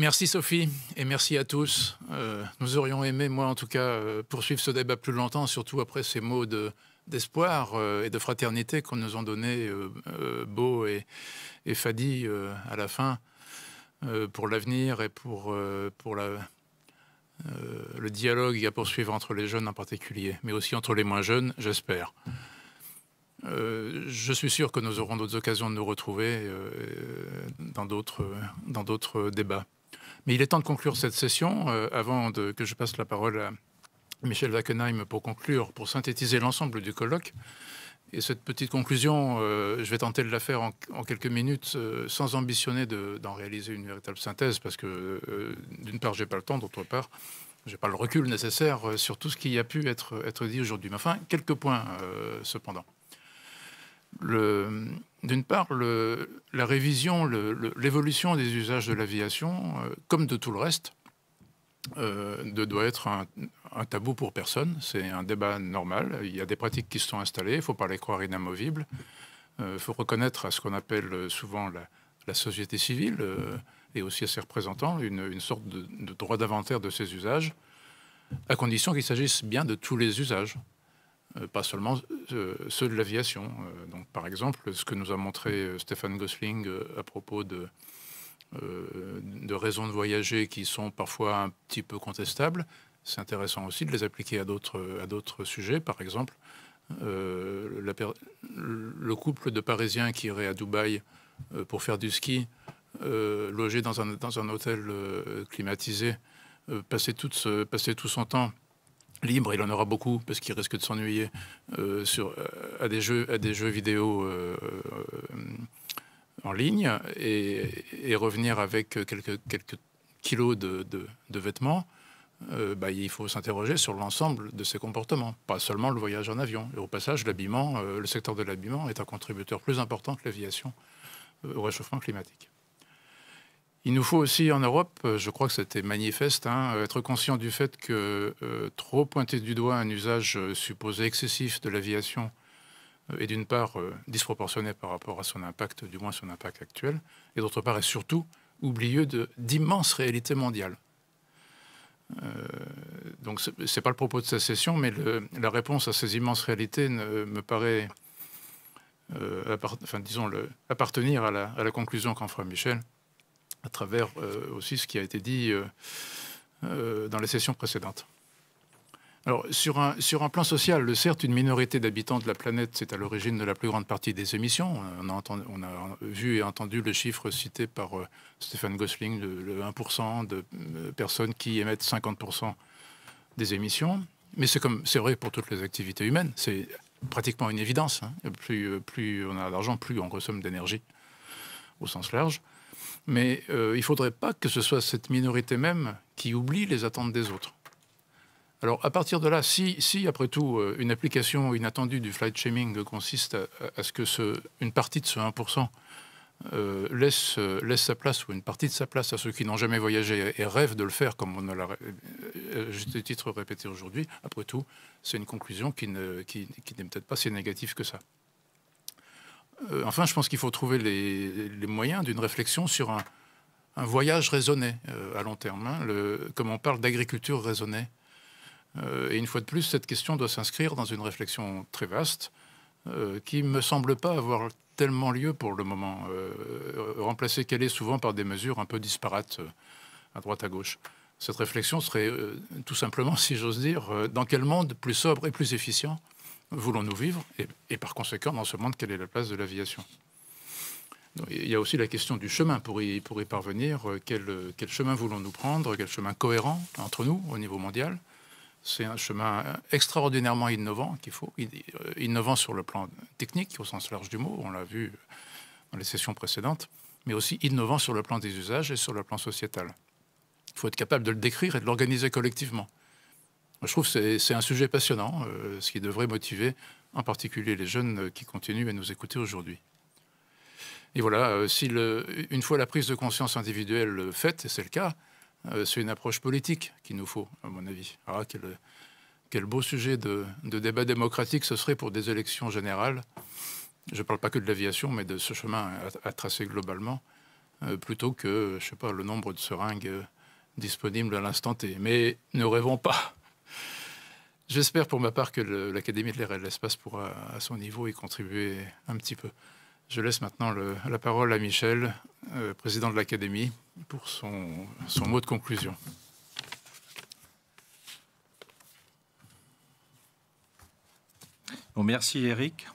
Merci Sophie et merci à tous. Nous aurions aimé, moi en tout cas, poursuivre ce débat plus longtemps, surtout après ces mots d'espoir et de fraternité qu'on nous ont donnés, Beau et Fadi, à la fin, pour l'avenir et pour le dialogue à poursuivre entre les jeunes en particulier, mais aussi entre les moins jeunes, j'espère. Je suis sûr que nous aurons d'autres occasions de nous retrouver dans d'autres débats. Mais il est temps de conclure cette session. Avant que je passe la parole à Michel Wackenheim pour conclure, pour synthétiser l'ensemble du colloque. Et cette petite conclusion, je vais tenter de la faire en quelques minutes, sans ambitionner d'en réaliser une véritable synthèse, parce que d'une part, j'ai pas le temps, d'autre part, j'ai pas le recul nécessaire sur tout ce qui a pu être dit aujourd'hui. Mais enfin, quelques points cependant. D'une part, la révision, l'évolution des usages de l'aviation, comme de tout le reste, doit être un tabou pour personne. C'est un débat normal. Il y a des pratiques qui se sont installées, il ne faut pas les croire inamovibles. Il faut reconnaître à ce qu'on appelle souvent la société civile et aussi à ses représentants une sorte de droit d'inventaire de ces usages, à condition qu'il s'agisse bien de tous les usages. Pas seulement ceux de l'aviation. Donc, par exemple, ce que nous a montré Stéphane Gosling à propos de raisons de voyager qui sont parfois un petit peu contestables, c'est intéressant aussi de les appliquer à d'autres sujets. Par exemple, le couple de Parisiens qui irait à Dubaï pour faire du ski, logé dans un hôtel climatisé, passer tout son temps libre, il en aura beaucoup parce qu'il risque de s'ennuyer à des jeux vidéo en ligne et revenir avec quelques kilos de vêtements. Il faut s'interroger sur l'ensemble de ces comportements, pas seulement le voyage en avion. Et au passage, l'habillement, le secteur de l'habillement est un contributeur plus important que l'aviation au réchauffement climatique. Il nous faut aussi en Europe, je crois que c'était manifeste, être conscient du fait que trop pointer du doigt un usage supposé excessif de l'aviation est d'une part disproportionné par rapport à son impact, du moins son impact actuel, et d'autre part et surtout oublieux d'immenses réalités mondiales. Donc c'est pas le propos de cette session, mais la réponse à ces immenses réalités me paraît, appartenir à la conclusion qu'en fera Michel, à travers aussi ce qui a été dit dans les sessions précédentes. Alors, sur un plan social, certes, une minorité d'habitants de la planète, c'est à l'origine de la plus grande partie des émissions. On a vu et entendu le chiffre cité par Stéphane Gosling, le 1% de personnes qui émettent 50% des émissions. Mais c'est vrai pour toutes les activités humaines. C'est pratiquement une évidence. Plus on a d'argent, plus on consomme d'énergie, au sens large. Mais il ne faudrait pas que ce soit cette minorité même qui oublie les attentes des autres. Alors, à partir de là, si après tout, une application inattendue du flight shaming consiste à ce que une partie de ce 1% laisse sa place, ou une partie de sa place, à ceux qui n'ont jamais voyagé et rêvent de le faire, comme on a juste titre répété aujourd'hui, après tout, c'est une conclusion qui n'est peut-être pas si négative que ça. Enfin, je pense qu'il faut trouver les moyens d'une réflexion sur un voyage raisonné à long terme, comme on parle d'agriculture raisonnée. Et une fois de plus, cette question doit s'inscrire dans une réflexion très vaste qui ne me semble pas avoir tellement lieu pour le moment, remplacée qu'elle est souvent par des mesures un peu disparates à droite à gauche. Cette réflexion serait tout simplement, si j'ose dire, dans quel monde plus sobre et plus efficient voulons-nous vivre, et par conséquent, dans ce monde, quelle est la place de l'aviation? Il y a aussi la question du chemin pour y parvenir. Quel chemin voulons-nous prendre? Quel chemin cohérent entre nous au niveau mondial? C'est un chemin extraordinairement innovant qu'il faut, innovant sur le plan technique, au sens large du mot, on l'a vu dans les sessions précédentes, mais aussi innovant sur le plan des usages et sur le plan sociétal. Il faut être capable de le décrire et de l'organiser collectivement. Je trouve que c'est un sujet passionnant, ce qui devrait motiver en particulier les jeunes qui continuent à nous écouter aujourd'hui. Et voilà, une fois la prise de conscience individuelle faite, et c'est le cas, c'est une approche politique qu'il nous faut, à mon avis. Ah, quel beau sujet de débat démocratique ce serait pour des élections générales. Je ne parle pas que de l'aviation, mais de ce chemin à tracer globalement. plutôt que, je sais pas, le nombre de seringues disponibles à l'instant T. Mais ne rêvons pas. J'espère pour ma part que l'Académie de l'air et de l'espace pourra, à son niveau, y contribuer un petit peu. Je laisse maintenant la parole à Michel, président de l'Académie, pour son mot de conclusion. Bon, merci Eric.